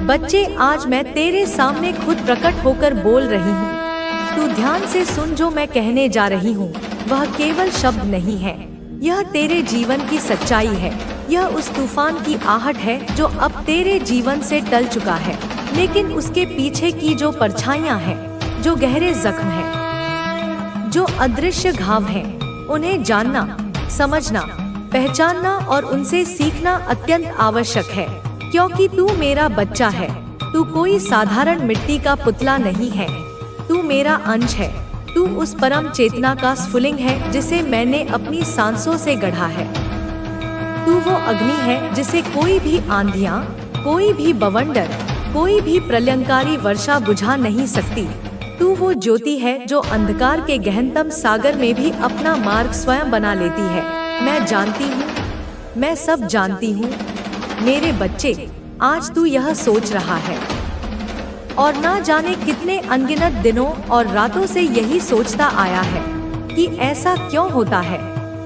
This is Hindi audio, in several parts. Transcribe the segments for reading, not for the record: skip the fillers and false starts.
बच्चे, आज मैं तेरे सामने खुद प्रकट होकर बोल रही हूँ। तू ध्यान से सुन, जो मैं कहने जा रही हूँ वह केवल शब्द नहीं है, यह तेरे जीवन की सच्चाई है। यह उस तूफान की आहट है जो अब तेरे जीवन से टल चुका है, लेकिन उसके पीछे की जो परछाइयाँ हैं, जो गहरे जख्म हैं, जो अदृश्य घाव हैं, उन्हें जानना, समझना, पहचानना और उनसे सीखना अत्यंत आवश्यक है। क्योंकि तू मेरा बच्चा है, तू कोई साधारण मिट्टी का पुतला नहीं है, तू मेरा अंश है। तू उस परम चेतना का स्फुलिंग है जिसे मैंने अपनी सांसों से गढ़ा है। तू वो अग्नि है जिसे कोई भी आंधियां, कोई भी बवंडर, कोई भी प्रलयंकारी वर्षा बुझा नहीं सकती। तू वो ज्योति है जो अंधकार के गहनतम सागर में भी अपना मार्ग स्वयं बना लेती है। मैं जानती हूँ, मैं सब जानती हूँ। मेरे बच्चे, आज तू यह सोच रहा है और ना जाने कितने अनगिनत दिनों और रातों से यही सोचता आया है कि ऐसा क्यों होता है।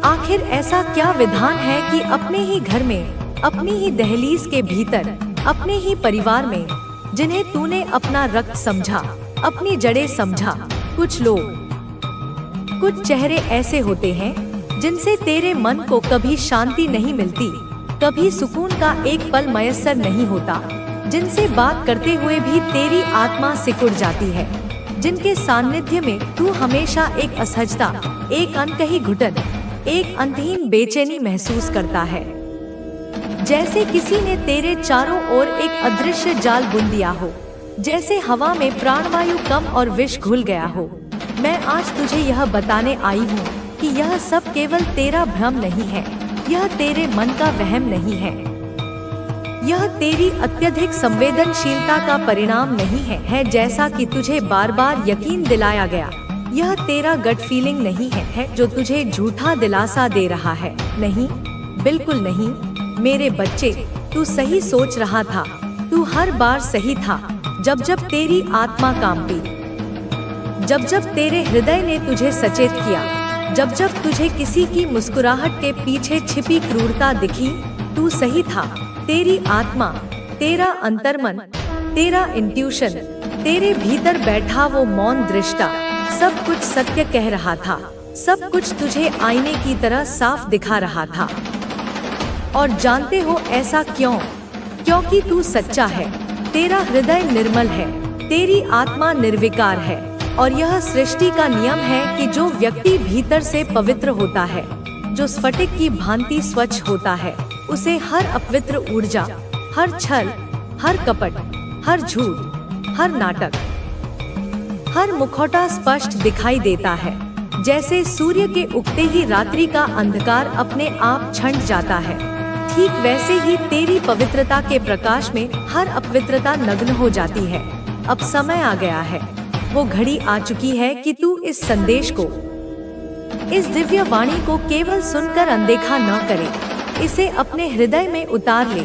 आखिर ऐसा क्या विधान है कि अपने ही घर में, अपनी ही दहलीज के भीतर, अपने ही परिवार में, जिन्हें तूने अपना रक्त समझा, अपनी जड़ें समझा, कुछ लोग, कुछ चेहरे ऐसे होते हैं जिनसे तेरे मन को कभी शांति नहीं मिलती, कभी सुकून का एक पल मयस्सर नहीं होता, जिनसे बात करते हुए भी तेरी आत्मा सिकुड़ जाती है, जिनके सान्निध्य में तू हमेशा एक असहजता, एक अनकही घुटन, एक अंतहीन बेचैनी महसूस करता है। जैसे किसी ने तेरे चारों ओर एक अदृश्य जाल बुन दिया हो, जैसे हवा में प्राणवायु कम और विष घुल गया हो। मैं आज तुझे यह बताने आई हूँ कि यह सब केवल तेरा भ्रम नहीं है, यह तेरे मन का वहम नहीं है, यह तेरी अत्यधिक संवेदनशीलता का परिणाम नहीं है जैसा कि तुझे बार बार यकीन दिलाया गया। यह तेरा गट फीलिंग नहीं है जो तुझे झूठा दिलासा दे रहा है। नहीं, बिल्कुल नहीं। मेरे बच्चे, तू सही सोच रहा था। तू हर बार सही था जब जब तेरी आत्मा कांपी, जब जब तेरे हृदय ने तुझे सचेत किया, जब जब तुझे किसी की मुस्कुराहट के पीछे छिपी क्रूरता दिखी। तू सही था। तेरी आत्मा, तेरा अंतर्मन, तेरा इंट्यूशन, तेरे भीतर बैठा वो मौन दृष्टा, सब कुछ सत्य कह रहा था। सब कुछ तुझे आईने की तरह साफ दिखा रहा था। और जानते हो ऐसा क्यों? क्योंकि तू सच्चा है, तेरा हृदय निर्मल है, तेरी आत्मा निर्विकार है। और यह सृष्टि का नियम है कि जो व्यक्ति भीतर से पवित्र होता है, जो स्फटिक की भांति स्वच्छ होता है, उसे हर अपवित्र ऊर्जा, हर छल, हर कपट, हर झूठ, हर नाटक, हर मुखौटा स्पष्ट दिखाई देता है। जैसे सूर्य के उगते ही रात्रि का अंधकार अपने आप छंट जाता है, ठीक वैसे ही तेरी पवित्रता के प्रकाश में हर अपवित्रता नग्न हो जाती है। अब समय आ गया है, वो घड़ी आ चुकी है कि तू इस संदेश को, इस दिव्य वाणी को केवल सुनकर अनदेखा न करे, इसे अपने हृदय में उतार ले।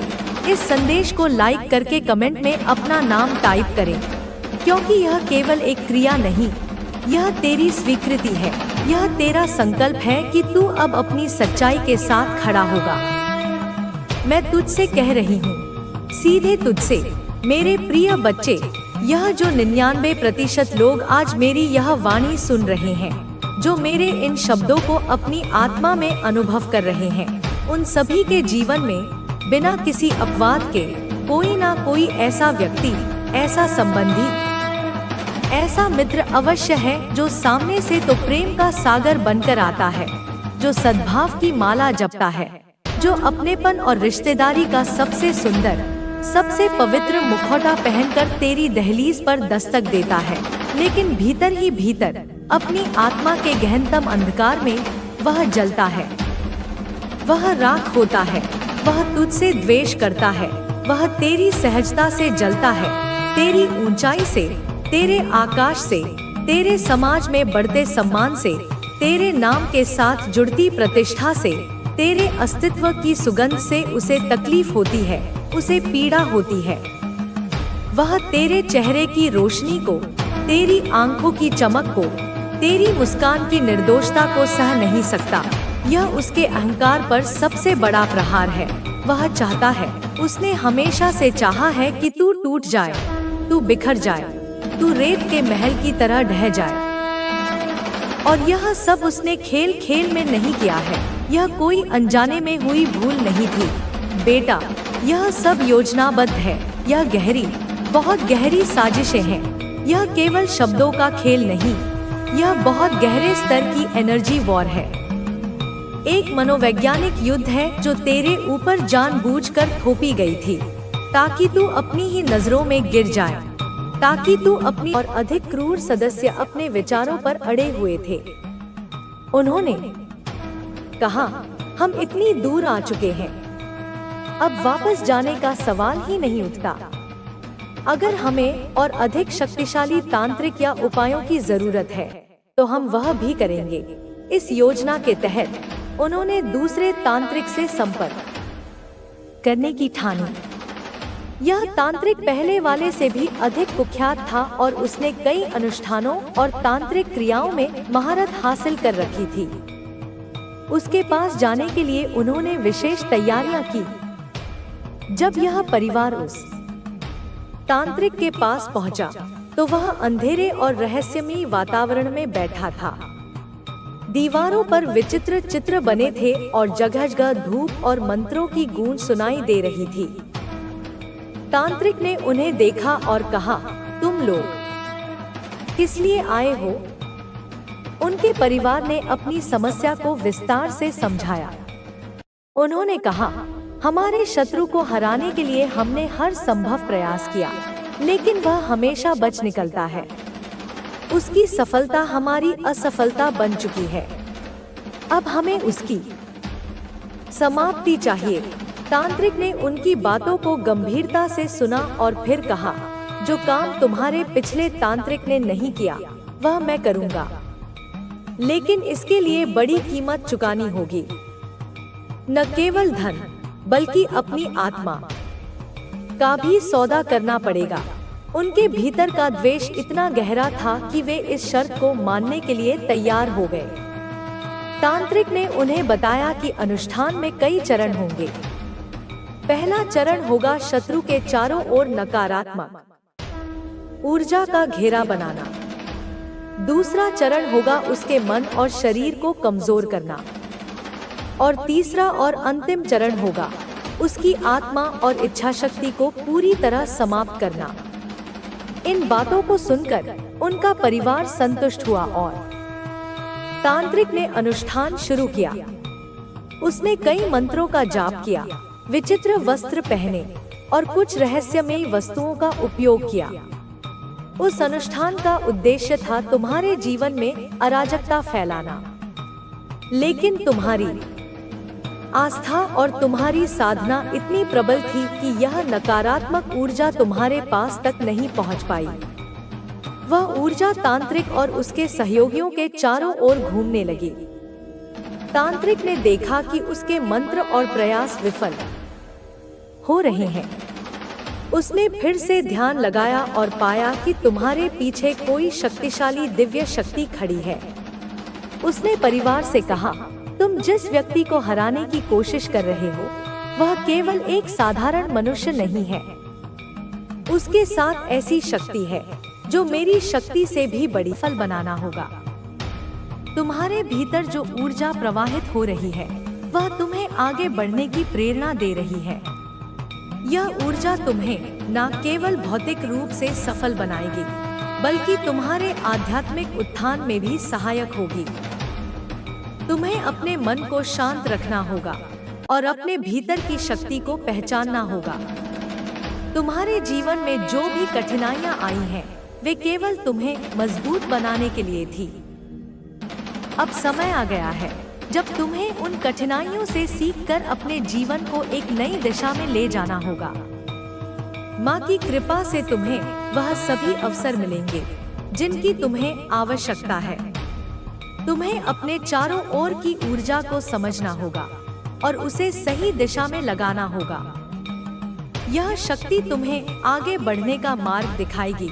इस संदेश को लाइक करके कमेंट में अपना नाम टाइप करें, क्योंकि यह केवल एक क्रिया नहीं, यह तेरी स्वीकृति है। यह तेरा संकल्प है कि तू अब अपनी सच्चाई के साथ खड़ा होगा। मैं तुझसे कह रही हूँ, सीधे तुझसे, मेरे प्रिय बच्चे। यह जो 99% लोग आज मेरी यह वाणी सुन रहे हैं, जो मेरे इन शब्दों को अपनी आत्मा में अनुभव कर रहे हैं, उन सभी के जीवन में बिना किसी अपवाद के कोई ना कोई ऐसा व्यक्ति, ऐसा संबंधी, ऐसा मित्र अवश्य है जो सामने से तो प्रेम का सागर बनकर आता है, जो सद्भाव की माला जपता है, जो अपनेपन और रिश्तेदारी का सबसे सुंदर, सबसे पवित्र मुखौटा पहनकर तेरी दहलीज पर दस्तक देता है। लेकिन भीतर ही भीतर अपनी आत्मा के गहनतम अंधकार में वह जलता है, वह राख होता है, वह तुझसे द्वेष करता है, वह तेरी सहजता से जलता है, तेरी ऊंचाई से, तेरे आकाश से, तेरे समाज में बढ़ते सम्मान से, तेरे नाम के साथ जुड़ती प्रतिष्ठा से, तेरे अस्तित्व की सुगंध से उसे तकलीफ होती है, उसे पीड़ा होती है। वह तेरे चेहरे की रोशनी को, तेरी आंखों की चमक को, तेरी मुस्कान की निर्दोषता को सह नहीं सकता। यह उसके अहंकार पर सबसे बड़ा प्रहार है। वह चाहता है, उसने हमेशा से चाहा है कि तू टूट जाए, तू बिखर जाए, तू रेत के महल की तरह ढह जाए। और यह सब उसने खेल खेल में नहीं किया है, यह कोई अनजाने में हुई भूल नहीं थी। बेटा, यह सब योजनाबद्ध है, यह गहरी, बहुत गहरी साजिशें हैं। यह केवल शब्दों का खेल नहीं, यह बहुत गहरे स्तर की एनर्जी वॉर है। एक मनोवैज्ञानिक युद्ध है जो तेरे ऊपर जानबूझकर थोपी गई थी, ताकि तू अपनी ही नजरों में गिर जाए, ताकि तू अपनी और अधिक क्रूर सदस्य अपने विचारों पर अड़े हुए थे। उन्होंने कहा, हम इतनी दूर आ चुके हैं, अब वापस जाने का सवाल ही नहीं उठता। अगर हमें और अधिक शक्तिशाली तांत्रिक या उपायों की जरूरत है, तो हम वह भी करेंगे। इस योजना के तहत उन्होंने दूसरे तांत्रिक से संपर्क करने की ठानी। यह तांत्रिक पहले वाले से भी अधिक कुख्यात था और उसने कई अनुष्ठानों और तांत्रिक क्रियाओं में महारत हासिल कर रखी थी। उसके पास जाने के लिए उन्होंने विशेष तैयारियां की। जब यह परिवार उस तांत्रिक के पास पहुंचा, तो वह अंधेरे और रहस्यमयी वातावरण में बैठा था। दीवारों पर विचित्र चित्र बने थे और जगह-जगह धूप और मंत्रों की गूंज सुनाई दे रही थी। तांत्रिक ने उन्हें देखा और कहा, तुम लोग किस लिए आए हो? उनके परिवार ने अपनी समस्या को विस्तार से समझाया। उन्होंने कहा, हमारे शत्रु को हराने के लिए हमने हर संभव प्रयास किया, लेकिन वह हमेशा बच निकलता है। उसकी सफलता हमारी असफलता बन चुकी है। अब हमें उसकी समाप्ति चाहिए। तांत्रिक ने उनकी बातों को गंभीरता से सुना और फिर कहा, जो काम तुम्हारे पिछले तांत्रिक ने नहीं किया, वह मैं करूंगा, लेकिन इसके लिए बड़ी कीमत चुकानी होगी। न केवल धन, बल्कि अपनी आत्मा का भी सौदा करना पड़ेगा। उनके भीतर का द्वेष इतना गहरा था कि वे इस शर्त को मानने के लिए तैयार हो गए। तांत्रिक ने उन्हें बताया कि अनुष्ठान में कई चरण होंगे। पहला चरण होगा शत्रु के चारों ओर नकारात्मक ऊर्जा का घेरा बनाना। दूसरा चरण होगा उसके मन और शरीर को कमजोर करना। और तीसरा और अंतिम चरण होगा उसकी आत्मा और इच्छा शक्ति को पूरी तरह समाप्त करना। इन बातों को सुनकर उनका परिवार संतुष्ट हुआ और तांत्रिक ने अनुष्ठान शुरू किया। उसने कई मंत्रों का जाप किया, विचित्र वस्त्र पहने और कुछ रहस्यमयी वस्तुओं का उपयोग किया। उस अनुष्ठान का उद्देश्य था तुम्हारे जीवन में अराजकता फैलाना, लेकिन तुम्हारी आस्था और तुम्हारी साधना इतनी प्रबल थी कि यह नकारात्मक ऊर्जा तुम्हारे पास तक नहीं पहुंच पाई। वह ऊर्जा तांत्रिक और उसके सहयोगियों के चारों ओर घूमने लगी। तांत्रिक ने देखा कि उसके मंत्र और प्रयास विफल हो रहे हैं। उसने फिर से ध्यान लगाया और पाया कि तुम्हारे पीछे कोई शक्तिशाली दिव्य शक्ति खड़ी है। उसने परिवार से कहा, तुम जिस व्यक्ति को हराने की कोशिश कर रहे हो, वह केवल एक साधारण मनुष्य नहीं है। उसके साथ ऐसी शक्ति है जो मेरी शक्ति से भी बड़ी। फल बनाना होगा। तुम्हारे भीतर जो ऊर्जा प्रवाहित हो रही है, वह तुम्हें आगे बढ़ने की प्रेरणा दे रही है। यह ऊर्जा तुम्हें न केवल भौतिक रूप से सफल बनाएगी, बल्कि तुम्हारे आध्यात्मिक उत्थान में भी सहायक होगी। तुम्हें अपने मन को शांत रखना होगा और अपने भीतर की शक्ति को पहचानना होगा। तुम्हारे जीवन में जो भी कठिनाइयां आई हैं, वे केवल तुम्हें मजबूत बनाने के लिए थी। अब समय आ गया है जब तुम्हें उन कठिनाइयों से सीखकर अपने जीवन को एक नई दिशा में ले जाना होगा। माँ की कृपा से तुम्हें वह सभी अवसर मिलेंगे जिनकी तुम्हें आवश्यकता है। तुम्हें अपने चारों ओर की ऊर्जा को समझना होगा और उसे सही दिशा में लगाना होगा। यह शक्ति तुम्हें आगे बढ़ने का मार्ग दिखाएगी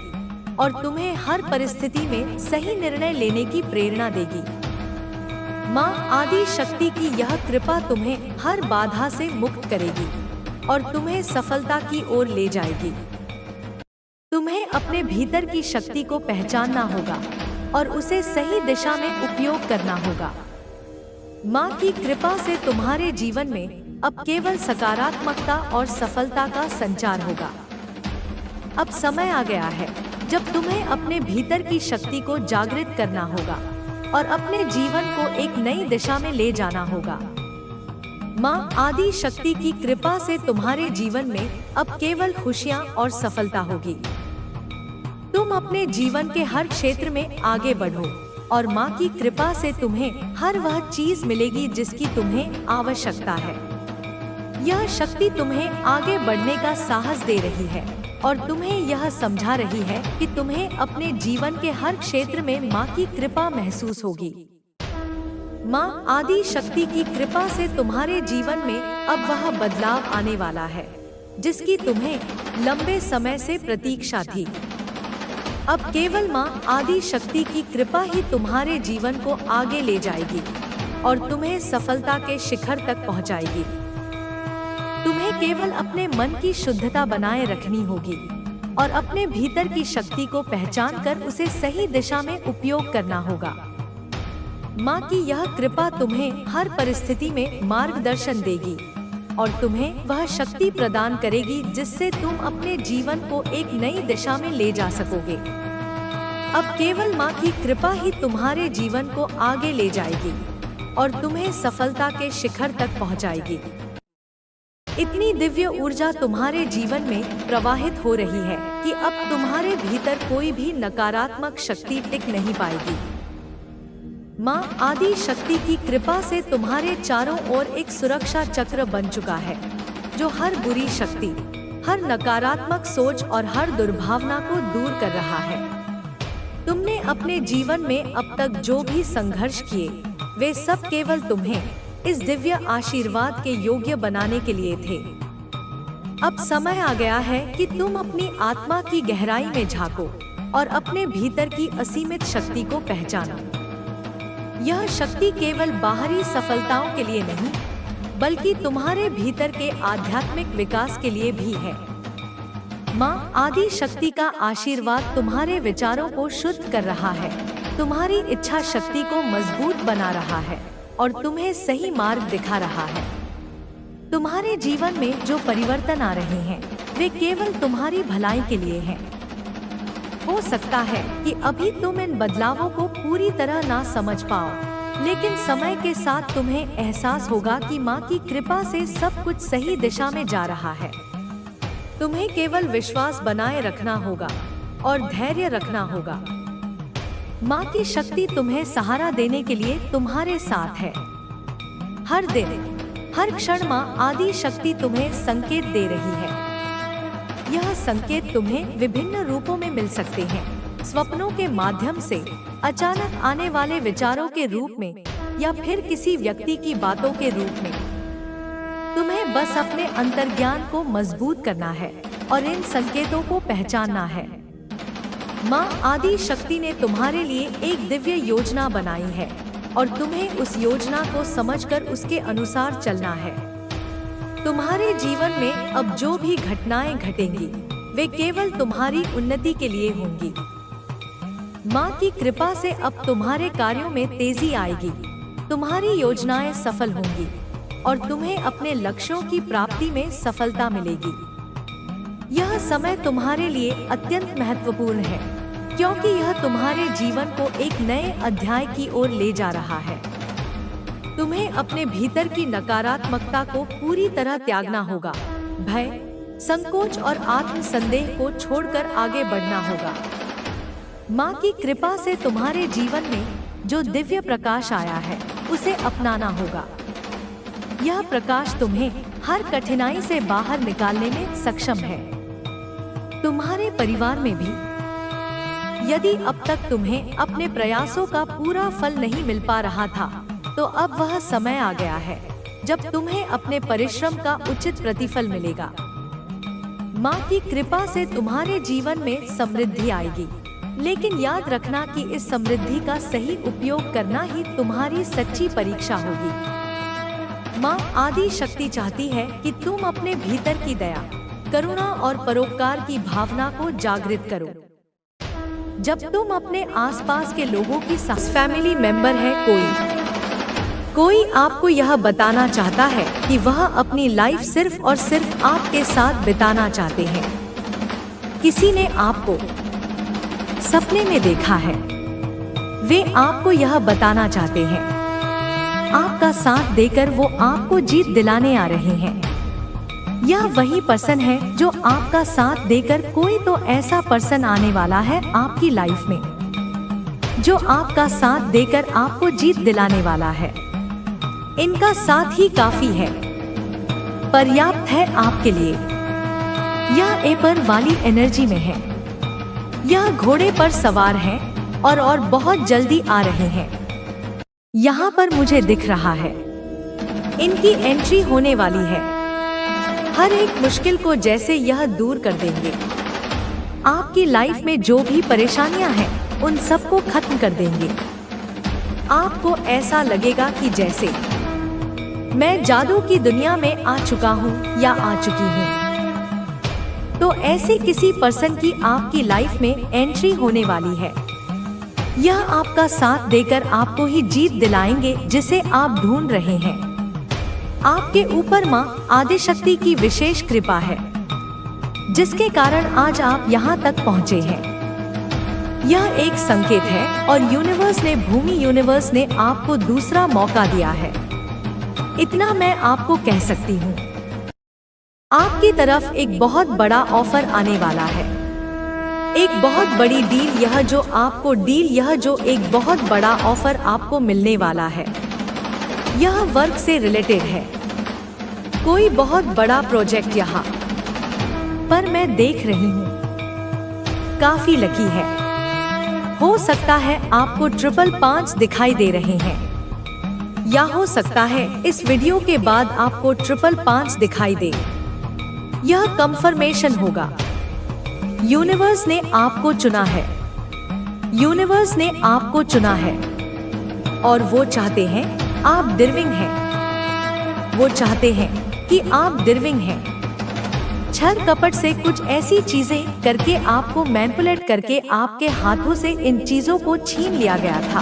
और तुम्हें हर परिस्थिति में सही निर्णय लेने की प्रेरणा देगी। माँ आदि शक्ति की यह कृपा तुम्हें हर बाधा से मुक्त करेगी। और तुम्हें सफलता की ओर ले जाएगी। तुम्हें अपने भीतर की शक्ति को पहचानना होगा और उसे सही दिशा में उपयोग करना होगा। माँ की कृपा से तुम्हारे जीवन में अब केवल सकारात्मकता और सफलता का संचार होगा। अब समय आ गया है जब तुम्हें अपने भीतर की शक्ति को जागृत करना होगा और अपने जीवन को एक नई दिशा में ले जाना होगा। माँ आदि शक्ति की कृपा से तुम्हारे जीवन में अब केवल खुशियाँ और सफलता होगी। तुम अपने जीवन के हर क्षेत्र में आगे बढ़ो और माँ की कृपा से तुम्हें हर वह चीज मिलेगी जिसकी तुम्हें आवश्यकता है। यह शक्ति तुम्हें आगे बढ़ने का साहस दे रही है और तुम्हें यह समझा रही है कि तुम्हें अपने जीवन के हर क्षेत्र में माँ की कृपा महसूस होगी। माँ आदि शक्ति की कृपा से तुम्हारे जीवन में अब वह बदलाव आने वाला है जिसकी तुम्हें लंबे समय से प्रतीक्षा थी। अब केवल माँ आदि शक्ति की कृपा ही तुम्हारे जीवन को आगे ले जाएगी और तुम्हें सफलता के शिखर तक पहुँचाएगी। तुम्हें केवल अपने मन की शुद्धता बनाए रखनी होगी और अपने भीतर की शक्ति को पहचान कर उसे सही दिशा में उपयोग करना होगा। माँ की यह कृपा तुम्हें हर परिस्थिति में मार्गदर्शन देगी और तुम्हें वह शक्ति प्रदान करेगी जिससे तुम अपने जीवन को एक नई दिशा में ले जा सकोगे। अब केवल माँ की कृपा ही तुम्हारे जीवन को आगे ले जाएगी और तुम्हें सफलता के शिखर तक पहुँचाएगी। इतनी दिव्य ऊर्जा तुम्हारे जीवन में प्रवाहित हो रही है कि अब तुम्हारे भीतर कोई भी नकारात्मक शक्ति टिक नहीं पाएगी। माँ आदि शक्ति की कृपा से तुम्हारे चारों ओर एक सुरक्षा चक्र बन चुका है जो हर बुरी शक्ति, हर नकारात्मक सोच और हर दुर्भावना को दूर कर रहा है। तुमने अपने जीवन में अब तक जो भी संघर्ष किए वे सब केवल तुम्हें इस दिव्य आशीर्वाद के योग्य बनाने के लिए थे। अब समय आ गया है कि तुम अपनी आत्मा की गहराई में झांको और अपने भीतर की असीमित शक्ति को पहचानो। यह शक्ति केवल बाहरी सफलताओं के लिए नहीं बल्कि तुम्हारे भीतर के आध्यात्मिक विकास के लिए भी है। माँ आदि शक्ति का आशीर्वाद तुम्हारे विचारों को शुद्ध कर रहा है, तुम्हारी इच्छा शक्ति को मजबूत बना रहा है और तुम्हें सही मार्ग दिखा रहा है। तुम्हारे जीवन में जो परिवर्तन आ रहे हैं वे केवल तुम्हारी भलाई के लिए हैं। हो सकता है कि अभी तुम इन बदलावों को पूरी तरह ना समझ पाओ, लेकिन समय के साथ तुम्हें एहसास होगा कि माँ की कृपा से सब कुछ सही दिशा में जा रहा है। तुम्हें केवल विश्वास बनाए रखना होगा और धैर्य रखना होगा। माँ की शक्ति तुम्हें सहारा देने के लिए तुम्हारे साथ है। हर दिन, हर क्षण माँ आदि शक्ति तुम्हें संकेत दे रही है। यह संकेत तुम्हें विभिन्न रूपों में मिल सकते हैं, स्वप्नों के माध्यम से, अचानक आने वाले विचारों के रूप में या फिर किसी व्यक्ति की बातों के रूप में। तुम्हें बस अपने अंतर्ज्ञान को मजबूत करना है और इन संकेतों को पहचानना है। माँ आदि शक्ति ने तुम्हारे लिए एक दिव्य योजना बनाई है और तुम्हें उस योजना को समझकर उसके अनुसार चलना है। तुम्हारे जीवन में अब जो भी घटनाएं घटेंगी वे केवल तुम्हारी उन्नति के लिए होंगी। माँ की कृपा से अब तुम्हारे कार्यों में तेजी आएगी, तुम्हारी योजनाएं सफल होंगी और तुम्हें अपने लक्ष्यों की प्राप्ति में सफलता मिलेगी। यह समय तुम्हारे लिए अत्यंत महत्वपूर्ण है क्योंकि यह तुम्हारे जीवन को एक नए अध्याय की ओर ले जा रहा है। तुम्हें अपने भीतर की नकारात्मकता को पूरी तरह त्यागना होगा। भय, संकोच और आत्म संदेह को छोड़कर आगे बढ़ना होगा। माँ की कृपा से तुम्हारे जीवन में जो दिव्य प्रकाश आया है उसे अपनाना होगा। यह प्रकाश तुम्हें हर कठिनाई से बाहर निकालने में सक्षम है। तुम्हारे परिवार में भी यदि अब तक तुम्हें अपने प्रयासों का पूरा फल नहीं मिल पा रहा था तो अब वह समय आ गया है जब तुम्हें अपने परिश्रम का उचित प्रतिफल मिलेगा। माँ की कृपा से तुम्हारे जीवन में समृद्धि आएगी, लेकिन याद रखना कि इस समृद्धि का सही उपयोग करना ही तुम्हारी सच्ची परीक्षा होगी। माँ आदि शक्ति चाहती है कि तुम अपने भीतर की दया, करुणा और परोपकार की भावना को जागृत करो। जब तुम अपने आसपास के लोगों की फैमिली मेंबर है, कोई आपको यह बताना चाहता है कि वह अपनी लाइफ सिर्फ और सिर्फ आपके साथ बिताना चाहते हैं। किसी ने आपको सपने में देखा है, वे आपको यह बताना चाहते हैं, आपका साथ देकर वो आपको जीत दिलाने आ रहे हैं। यह वही पर्सन है जो आपका साथ देकर, कोई तो ऐसा पर्सन आने वाला है आपकी लाइफ में जो आपका साथ देकर आपको जीत दिलाने वाला है। इनका साथ ही काफी है, पर्याप्त है आपके लिए। यह एपर वाली एनर्जी में है, यह घोड़े पर सवार है और बहुत जल्दी आ रहे हैं। यहाँ पर मुझे दिख रहा है इनकी एंट्री होने वाली है। हर एक मुश्किल को जैसे यह दूर कर देंगे। आपकी लाइफ में जो भी परेशानियां हैं उन सबको खत्म कर देंगे। आपको ऐसा लगेगा कि जैसे मैं जादू की दुनिया में आ चुका हूँ या आ चुकी हूँ। तो ऐसे किसी पर्सन की आपकी लाइफ में एंट्री होने वाली है। यह आपका साथ देकर आपको ही जीत दिलाएंगे जिसे आप ढूंढ रहे हैं। आपके ऊपर माँ आदिशक्ति की विशेष कृपा है, जिसके कारण आज आप यहाँ तक पहुँचे हैं। यह एक संकेत है और यूनिवर्स ने आपको दूसरा मौका दिया है। इतना मैं आपको कह सकती हूँ। आपकी तरफ एक बहुत बड़ा ऑफर आने वाला है, एक बहुत बड़ी डील। यह जो एक बहुत बड़ा ऑफर आपको मिलने वाला है, यह वर्क से रिलेटेड है। कोई बहुत बड़ा प्रोजेक्ट यहाँ पर मैं देख रही हूँ, काफी लकी है। हो सकता है आपको 555 दिखाई दे रहे हैं, या हो सकता है इस वीडियो के बाद आपको 555 दिखाई दे। यह कंफर्मेशन होगा। यूनिवर्स ने आपको चुना है, यूनिवर्स ने आपको चुना है और वो चाहते हैं आप डिजर्विंग हैं। वो चाहते हैं कि आप डिजर्विंग हैं। छल कपट से कुछ ऐसी चीजें करके आपको मैनिपुलेट करके आपके हाथों से इन चीजों को छीन लिया गया था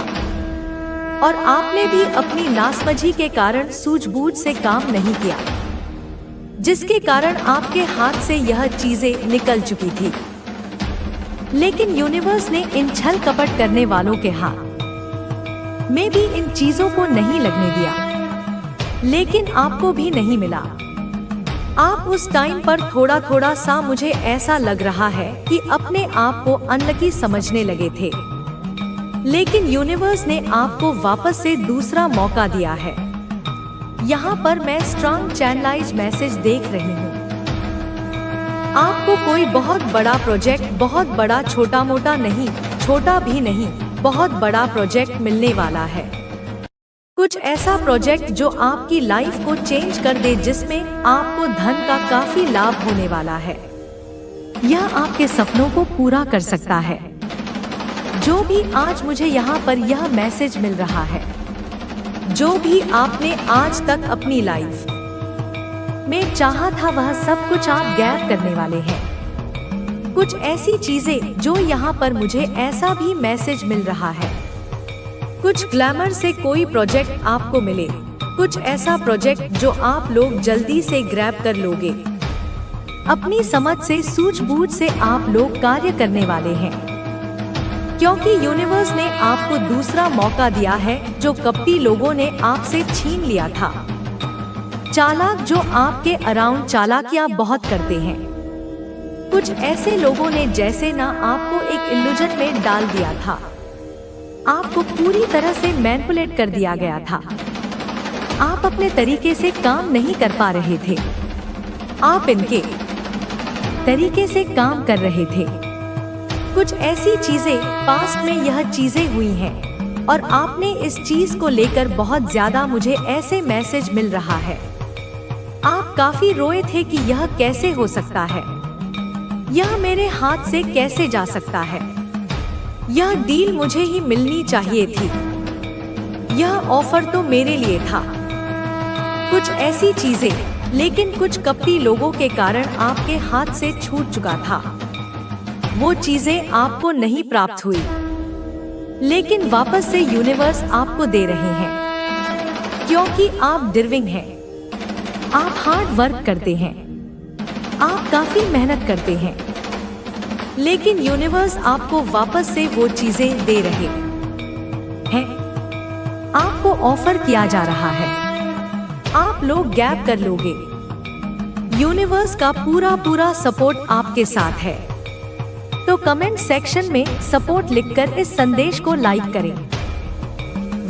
और आपने भी अपनी नासमझी के कारण सूझबूझ से काम नहीं किया, जिसके कारण आपके हाथ से यह चीजें निकल चुकी थी। लेकिन यूनिवर्स ने इन छल कपट करने वालों के हाथ में भी इन चीजों को नहीं लगने दिया, लेकिन आपको भी नहीं मिला। आप उस टाइम पर थोड़ा सा, मुझे ऐसा लग रहा है कि अपने आप को अनलकी समझने लगे थे, लेकिन यूनिवर्स ने आपको वापस से दूसरा मौका दिया है। यहाँ पर मैं स्ट्रॉन्ग चैनलाइज मैसेज देख रही हूँ। आपको कोई बहुत बड़ा प्रोजेक्ट, बहुत बड़ा, छोटा मोटा नहीं, छोटा भी नहीं, बहुत बड़ा प्रोजेक्ट मिलने वाला है। कुछ ऐसा प्रोजेक्ट जो आपकी लाइफ को चेंज कर दे, जिसमें आपको धन का काफी लाभ होने वाला है। यह आपके सपनों को पूरा कर सकता है। जो भी आज मुझे यहाँ पर यह मैसेज मिल रहा है, जो भी आपने आज तक अपनी लाइफ में चाहा था, वह सब कुछ आप गैप करने वाले हैं। कुछ ऐसी चीजें जो यहाँ पर मुझे ऐसा भी मैसेज मिल रहा है, कुछ ग्लैमर से कोई प्रोजेक्ट आपको मिले, कुछ ऐसा प्रोजेक्ट जो आप लोग जल्दी से ग्रैब कर लोगे। अपनी समझ से, सूझबूझ से आप लोग कार्य करने वाले हैं, क्योंकि यूनिवर्स ने आपको दूसरा मौका दिया है जो कपटी लोगों ने आपसे छीन लिया था। चालाक जो आपके अराउंड चालाकियां बहुत करते हैं। कुछ ऐसे लोगों ने जैसे ना आपको एक इल्यूजन में डाल दिया था, आपको पूरी तरह से मैनिपुलेट कर दिया गया था। आप अपने तरीके से काम नहीं कर पा रहे थे, आप इनके तरीके से काम कर रहे थे। कुछ ऐसी चीजें पास्ट में यह चीजें हुई हैं और आपने इस चीज को लेकर बहुत ज्यादा, मुझे ऐसे मैसेज मिल रहा है। आप काफी रोए थे कि यह कैसे हो सकता है, यह मेरे हाथ से कैसे जा सकता है, यह डील मुझे ही मिलनी चाहिए थी, यह ऑफर तो मेरे लिए था। कुछ ऐसी चीजें, लेकिन कुछ कपटी लोगों के कारण आपके हाथ से छूट चुका था। वो चीजें आपको नहीं प्राप्त हुई, लेकिन वापस से यूनिवर्स आपको दे रहे हैं, क्योंकि आप डिजर्विंग हैं। आप हार्ड वर्क करते हैं, आप काफी मेहनत करते हैं, लेकिन यूनिवर्स आपको वापस से वो चीजें दे रहे हैं। आपको ऑफर किया जा रहा है, आप लोग गैप कर लोगे। यूनिवर्स का पूरा सपोर्ट आपके साथ है। तो कमेंट सेक्शन में सपोर्ट लिखकर इस संदेश को लाइक करें।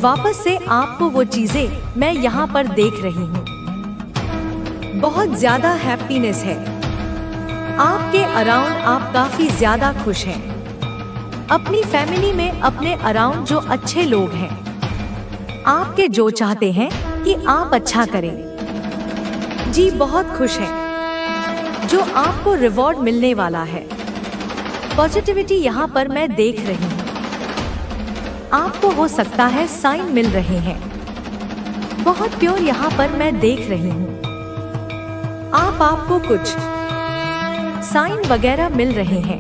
वापस से आपको वो चीजें मैं यहाँ पर देख रही हूँ। बहुत ज्यादा हैप्पीनेस है आपके अराउंड, आप काफी ज्यादा खुश हैं। अपनी फैमिली में अपने अराउंड जो अच्छे लोग हैं, आपके जो चाहते हैं कि आप अच्छा करें, जी बहुत खुश हैं। जो आपको रिवॉर्ड मिलने वाला है, पॉजिटिविटी यहाँ पर मैं देख रही हूँ। आपको हो सकता है साइन मिल रहे हैं, बहुत प्योर यहाँ पर मैं देख रही हूँ। आपको कुछ साइन वगैरह मिल रहे हैं।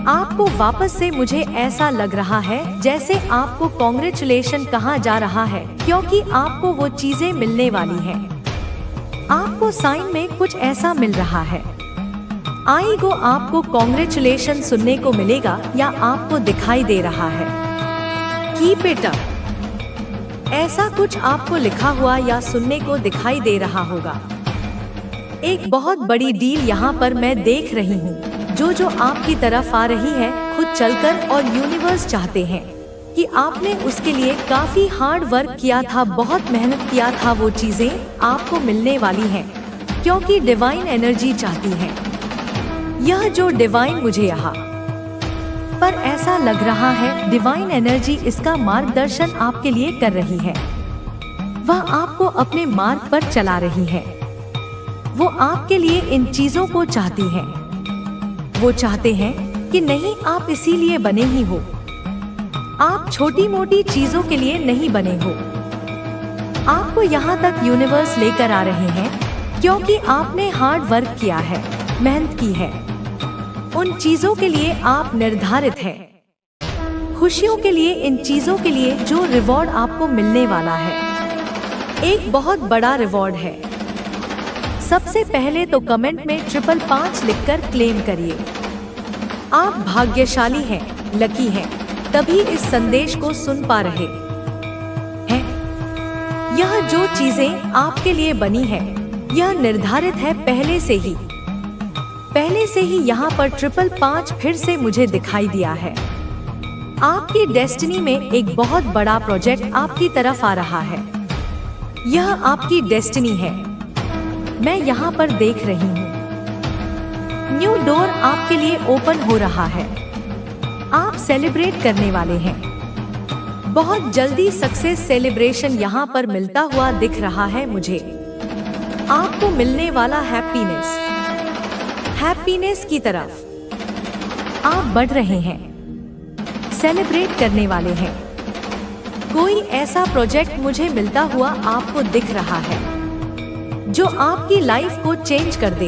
आपको वापस से मुझे ऐसा लग रहा है जैसे आपको कॉन्ग्रेचुलेशन कहा जा रहा है, क्योंकि आपको वो चीजें मिलने वाली हैं। आपको साइन में कुछ ऐसा मिल रहा है। आईगो आपको कॉन्ग्रेचुलेशन सुनने को मिलेगा या आपको दिखाई दे रहा है। कीप इट अप, ऐसा कुछ आपको लिखा हुआ या सुनने को दिखाई दे रहा होगा। एक बहुत बड़ी डील यहाँ पर मैं देख रही हूँ, जो आपकी तरफ आ रही है खुद चलकर, और यूनिवर्स चाहते हैं कि आपने उसके लिए काफी हार्ड वर्क किया था, बहुत मेहनत किया था। वो चीजें आपको मिलने वाली हैं, क्योंकि डिवाइन एनर्जी चाहती है। यह जो डिवाइन मुझे यहाँ पर ऐसा लग रहा है, डिवाइन एनर्जी इसका मार्गदर्शन आपके लिए कर रही है। वह आपको अपने मार्ग पर चला रही है। वो आपके लिए इन चीजों को चाहती है। वो चाहते हैं कि नहीं, आप इसीलिए बने ही हो। आप छोटी मोटी चीजों के लिए नहीं बने हो। आपको यहाँ तक यूनिवर्स लेकर आ रहे हैं, क्योंकि आपने हार्ड वर्क किया है, मेहनत की है। उन चीजों के लिए आप निर्धारित हैं। खुशियों के लिए, इन चीजों के लिए जो रिवॉर्ड आपको मिलने वाला है, एक बहुत बड़ा रिवॉर्ड है। सबसे पहले तो कमेंट में 555 लिखकर क्लेम करिए। आप भाग्यशाली हैं, लकी हैं, तभी इस संदेश को सुन पा रहे हैं। यह जो चीजें आपके लिए बनी है, यह निर्धारित है पहले से ही। यहाँ पर 555 फिर से मुझे दिखाई दिया है। आपकी डेस्टिनी में एक बहुत बड़ा प्रोजेक्ट आपकी तरफ आ रहा है। यह आपकी डेस्टिनी है, मैं यहाँ पर देख रही हूँ। न्यू डोर आपके लिए ओपन हो रहा है। आप सेलिब्रेट करने वाले हैं। बहुत जल्दी सक्सेस सेलिब्रेशन यहाँ पर मिलता हुआ दिख रहा है मुझे। आपको मिलने वाला हैप्पीनेस की तरफ आप बढ़ रहे हैं, सेलिब्रेट करने वाले हैं। कोई ऐसा प्रोजेक्ट मुझे मिलता हुआ आपको दिख रहा है जो आपकी लाइफ को चेंज कर दे।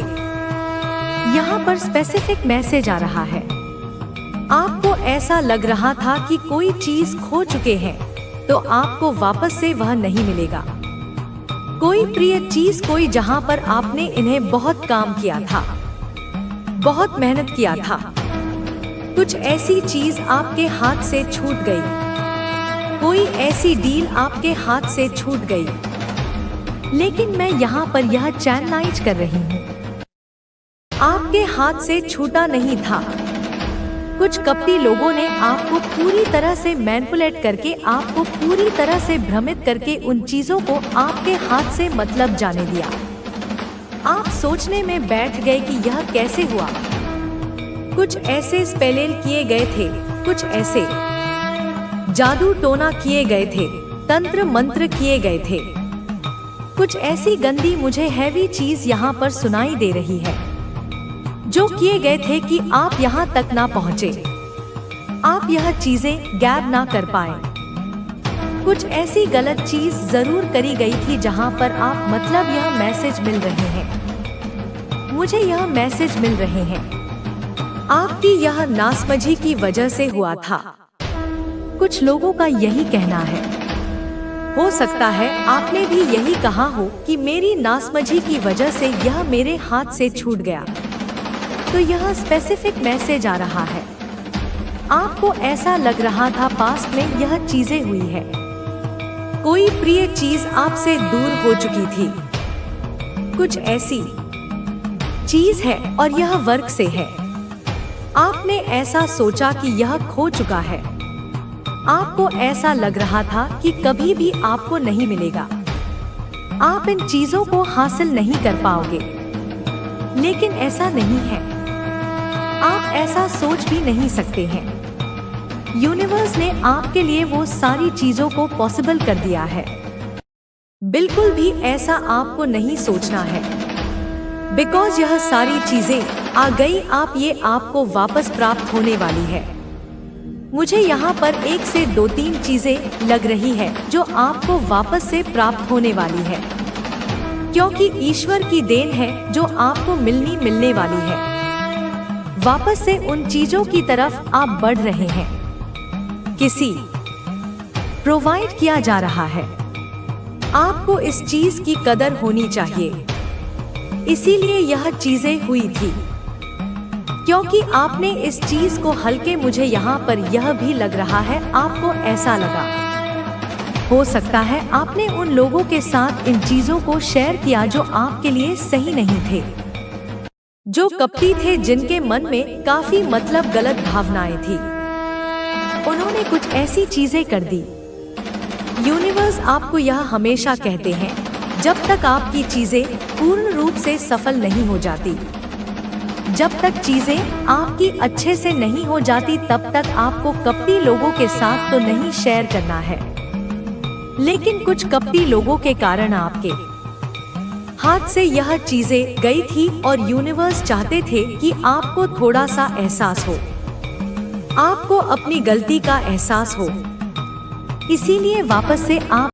यहाँ पर स्पेसिफिक मैसेज आ रहा है। आपको ऐसा लग रहा था कि कोई चीज खो चुके हैं, तो आपको वापस से वह नहीं मिलेगा। कोई प्रिय चीज, कोई जहाँ पर आपने इन्हें बहुत काम किया था, बहुत मेहनत किया था, कुछ ऐसी चीज आपके हाथ से छूट गई। कोई ऐसी डील आपके हाथ से छूट गई, लेकिन मैं यहाँ पर यह चैनलाइज कर रही हूँ, आपके हाथ से छूटा नहीं था। कुछ कपटी लोगों ने आपको पूरी तरह से मैनिपुलेट करके, आपको पूरी तरह से भ्रमित करके उन चीजों को आपके हाथ से मतलब जाने दिया। आप सोचने में बैठ गए कि यह कैसे हुआ। कुछ ऐसे स्पेल किए गए थे, कुछ ऐसे जादू टोना किए गए थे, तंत्र मंत्र किए गए थे। कुछ ऐसी गंदी, मुझे हैवी चीज यहाँ पर सुनाई दे रही है, जो किए गए थे कि आप यहाँ तक ना पहुँचे, आप यह चीजें गैब ना कर पाए। कुछ ऐसी गलत चीज जरूर करी गई थी जहां पर आप मतलब यह मैसेज मिल रहे हैं, मुझे यह मैसेज मिल रहे हैं, आपकी यह नासमझी की वजह से हुआ था। कुछ लोगों का यही कहना है। हो सकता है आपने भी यही कहा हो कि मेरी नासमझी की वजह से यह मेरे हाथ से छूट गया। तो यह स्पेसिफिक मैसेज आ रहा है। आपको ऐसा लग रहा था पास्ट में यह चीजें हुई है, कोई प्रिय चीज आपसे दूर हो चुकी थी, कुछ ऐसी चीज है और यह वर्क से है। आपने ऐसा सोचा कि यह खो चुका है, आपको ऐसा लग रहा था कि कभी भी आपको नहीं मिलेगा, आप इन चीजों को हासिल नहीं कर पाओगे। लेकिन ऐसा नहीं है, आप ऐसा सोच भी नहीं सकते हैं। यूनिवर्स ने आपके लिए वो सारी चीजों को पॉसिबल कर दिया है। बिल्कुल भी ऐसा आपको नहीं सोचना है, बिकॉज यह सारी चीजें आ गई, आप ये आपको वापस प्राप्त होने वाली है। मुझे यहाँ पर 1 से 2-3 चीजें लग रही है जो आपको वापस से प्राप्त होने वाली है, क्योंकि ईश्वर की देन है जो आपको मिलने वाली है। वापस से उन चीजों की तरफ आप बढ़ रहे हैं, किसी प्रोवाइड किया जा रहा है। आपको इस चीज की कदर होनी चाहिए, इसीलिए यह चीजें हुई थी, क्योंकि आपने इस चीज को हल्के, मुझे यहाँ पर यह भी लग रहा है आपको ऐसा लगा। हो सकता है आपने उन लोगों के साथ इन चीजों को शेयर किया जो आपके लिए सही नहीं थे, जो कपटी थे, जिनके मन में काफी मतलब गलत भावनाएं थी। उन्होंने कुछ ऐसी चीजें कर दी। यूनिवर्स आपको यह हमेशा कहते हैं, जब तक आपकी चीजें पूर्ण रूप से सफल नहीं हो जाती, जब तक चीजें आपकी अच्छे से नहीं हो जाती, तब तक आपको कपटी लोगों के साथ तो नहीं शेयर करना है। लेकिन कुछ कपटी लोगों के कारण आपके हाथ से यह चीजें गई थी और यूनिवर्स चाहते थे कि आपको थोड़ा सा एहसास हो, आपको अपनी गलती का एहसास हो। इसीलिए वापस से आप